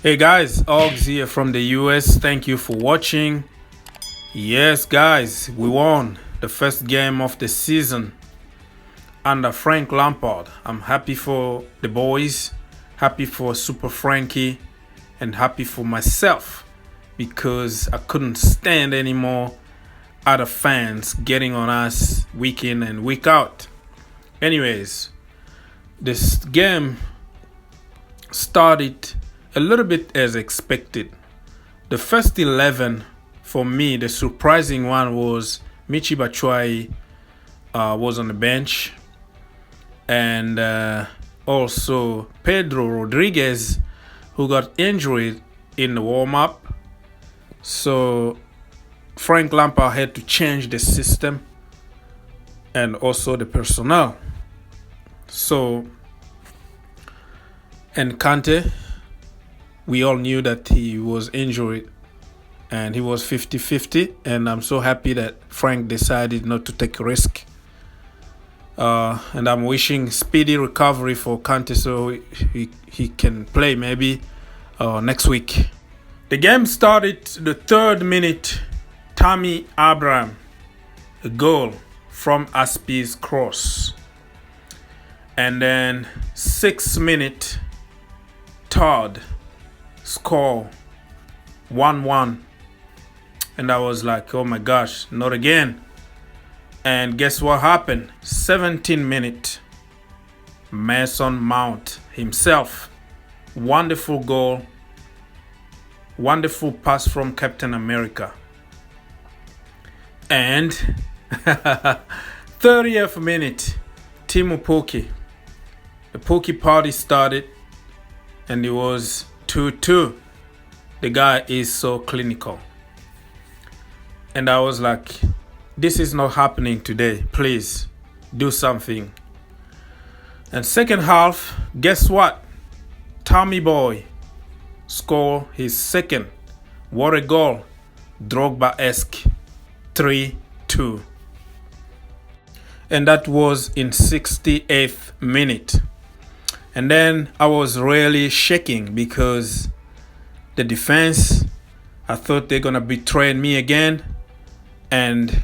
Hey guys, Ogs here from the US. Thank you for watching. Yes guys, we won the first game of the season under Frank Lampard. I'm happy for the boys, happy for Super Frankie, and happy for myself because I couldn't stand anymore other fans getting on us week in and week out. Anyways, this game started a little bit as expected. The first 11, for me, the surprising one was Michy Batshuayi was on the bench, and also Pedro Rodriguez, who got injured in the warm-up. So Frank Lampard had to change the system and also the personnel. So, and Kante, we all knew that he was injured and he was 50-50, and I'm so happy that Frank decided not to take a risk. And I'm wishing speedy recovery for Kante so he can play maybe next week. The game started the 3rd minute. Tammy Abraham, a goal from Aspi's cross. And then 6th minute, Todd score 1-1. And I was like, oh my gosh, not again. And guess what happened? 17th minute, Mason Mount himself, wonderful goal, wonderful pass from Captain America. And 30th minute, Timo Pukki. The Pukki party started and it was 2-2. The guy is so clinical. And I was like, this is not happening today. Please do something. And second half, guess what? Tommy Boy scored his second. What a goal. Drogba-esque. 3-2. And that was in 68th minute. And then I was really shaking because the defense, I thought they're gonna betray me again. And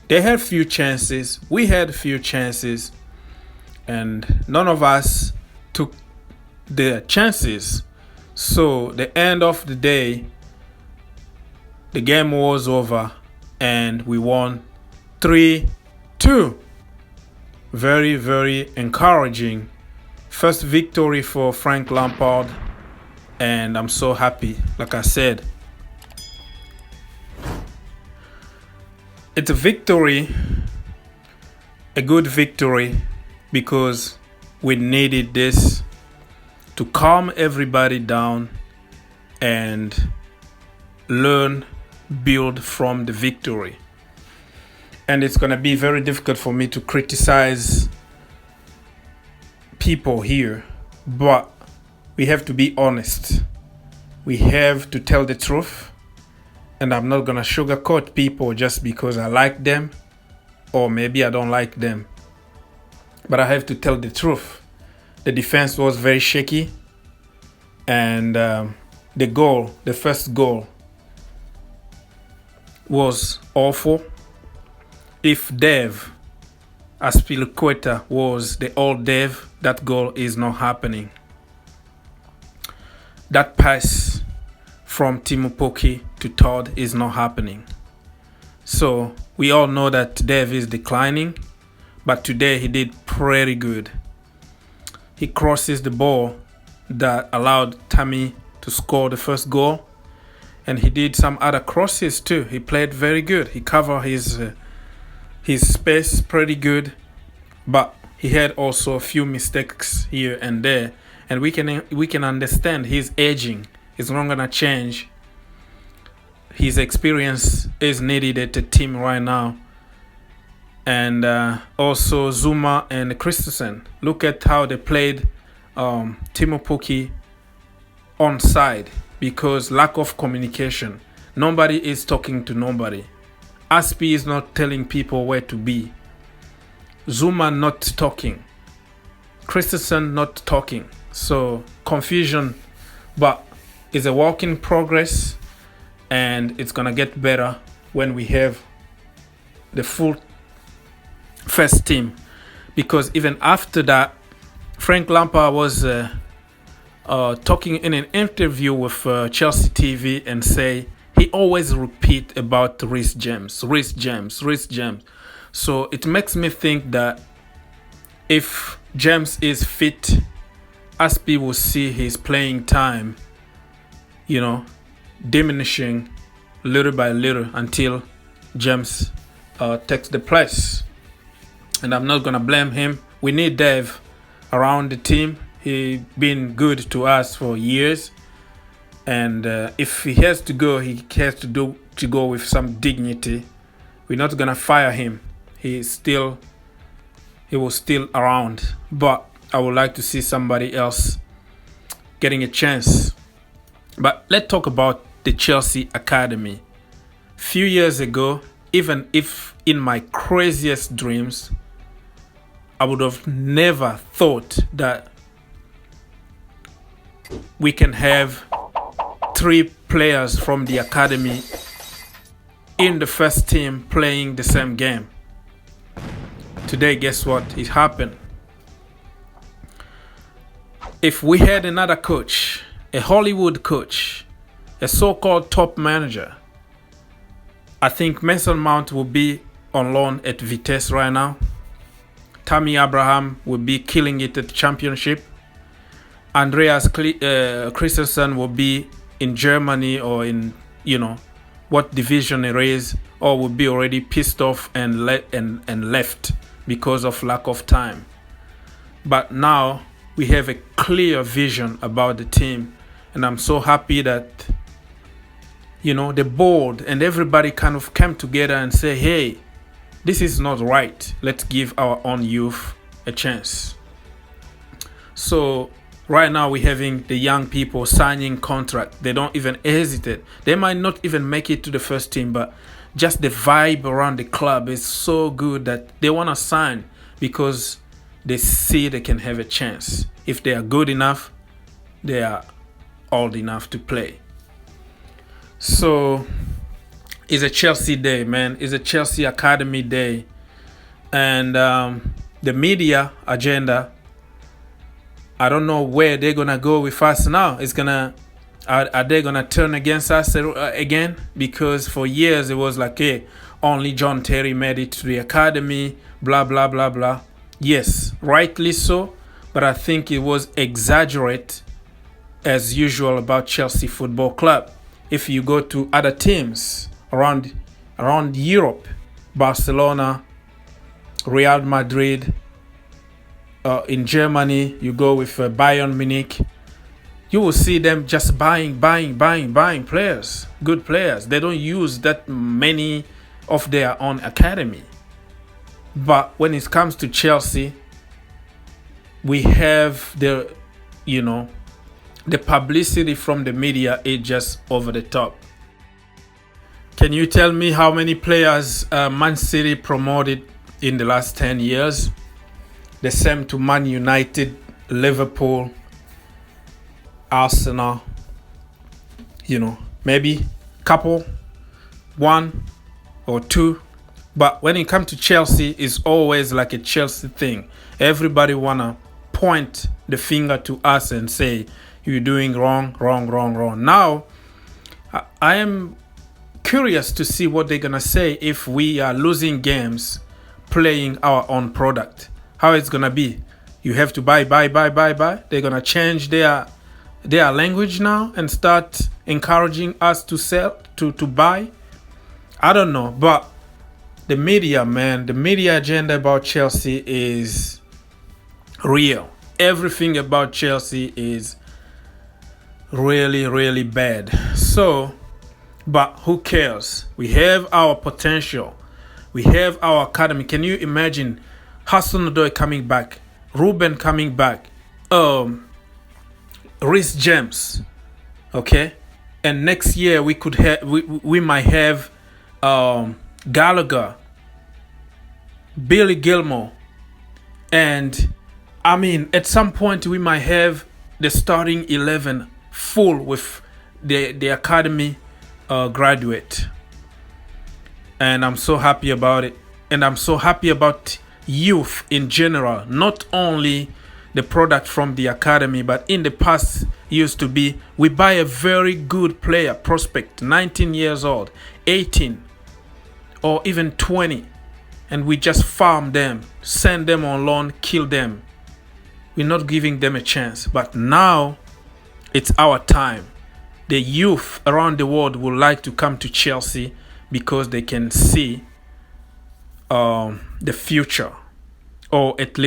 they had few chances. We had few chances. And none of us took the chances. So the end of the day, the game was over and we won 3-2. Very, very encouraging. First victory for Frank Lampard, and I'm so happy. Like I said, it's a victory, a good victory, because we needed this to calm everybody down and learn, build from the victory. And it's going to be very difficult for me to criticize people here, but we have to be honest. We have to tell the truth, and I'm not going to sugarcoat people just because I like them or maybe I don't like them. But I have to tell the truth. The defense was very shaky, and the first goal was awful. If Dev Aspilicueta was the old Dev, that goal is not happening. That pass from Timo Pukki to Todd is not happening. So we all know that Dev is declining, but today he did pretty good. He crosses the ball that allowed Tammy to score the first goal, and he did some other crosses too. He played very good. He covered his space pretty good, but he had also a few mistakes here and there, and we can understand he's aging. He's not gonna change. His experience is needed at the team right now. And also Zuma and Christensen. Look at how they played Timo Pukki on side because lack of communication. Nobody is talking to nobody. Aspi is not telling people where to be. Zuma not talking. Christensen not talking. So confusion, but is a work in progress, and it's gonna get better when we have the full first team. Because even after that, Frank Lampard was talking in an interview with Chelsea TV and say he always repeat about Reece James. So it makes me think that if James is fit, as people see his playing time, diminishing little by little until James takes the place. And I'm not going to blame him. We need Dave around the team. He's been good to us for years. And if he has to go, he has to go with some dignity. We're not going to fire him. He was still around. But I would like to see somebody else getting a chance. But let's talk about the Chelsea Academy. Few years ago, even if in my craziest dreams, I would have never thought that we can have 3 players from the academy in the first team playing the same game. Today, guess what? It happened. If we had another coach, a Hollywood coach, a so-called top manager, I think Mason Mount will be on loan at Vitesse right now. Tammy Abraham will be killing it at the championship. Andreas Christensen will be in Germany or in, what division it is, or will be already pissed off and left because of lack of time. But now we have a clear vision about the team, and I'm so happy that the board and everybody kind of came together and say, hey, this is not right. Let's give our own youth a chance. So right now we're having the young people signing contract. They don't even hesitate. They might not even make it to the first team, but just the vibe around the club is so good that they want to sign because they see they can have a chance. If they are good enough, they are old enough to play. So it's a Chelsea day, man. It's a Chelsea Academy day. And the media agenda, I don't know where they're going to go with us now. Are they going to turn against us again? Because for years it was like, hey, only John Terry made it to the academy, blah, blah, blah, blah. Yes, rightly so. But I think it was exaggerated as usual about Chelsea Football Club. If you go to other teams around Europe, Barcelona, Real Madrid, in Germany, you go with Bayern Munich, you will see them just buying players, good players. They don't use that many of their own academy. But when it comes to Chelsea, we have the publicity from the media is just over the top. Can you tell me how many players Man City promoted in the last 10 years? The same to Man United, Liverpool, Arsenal. Maybe couple, 1 or 2. But when it comes to Chelsea, it's always like a Chelsea thing. Everybody wanna point the finger to us and say, you're doing wrong. Now, I am curious to see what they're going to say if we are losing games playing our own product. How it's going to be. You have to buy. They're going to change their language now and start encouraging us to sell, to buy. I don't know. But the media, man, the media agenda about Chelsea is real. Everything about Chelsea is really, really bad. So, but who cares? We have our potential. We have our academy. Can you imagine Hudson-Odoi coming back, Ruben coming back, Reece James, okay? And next year we might have Gallagher, Billy Gilmore, and at some point we might have the starting 11 full with the academy graduate, and I'm so happy about it. And I'm so happy about youth in general, not only the product from the academy, but in the past used to be we buy a very good player prospect, 19 years old, 18, or even 20, and we just farm them, send them on loan, kill them. We're not giving them a chance. But now it's our time. The youth around the world would like to come to Chelsea because they can see the future, or at least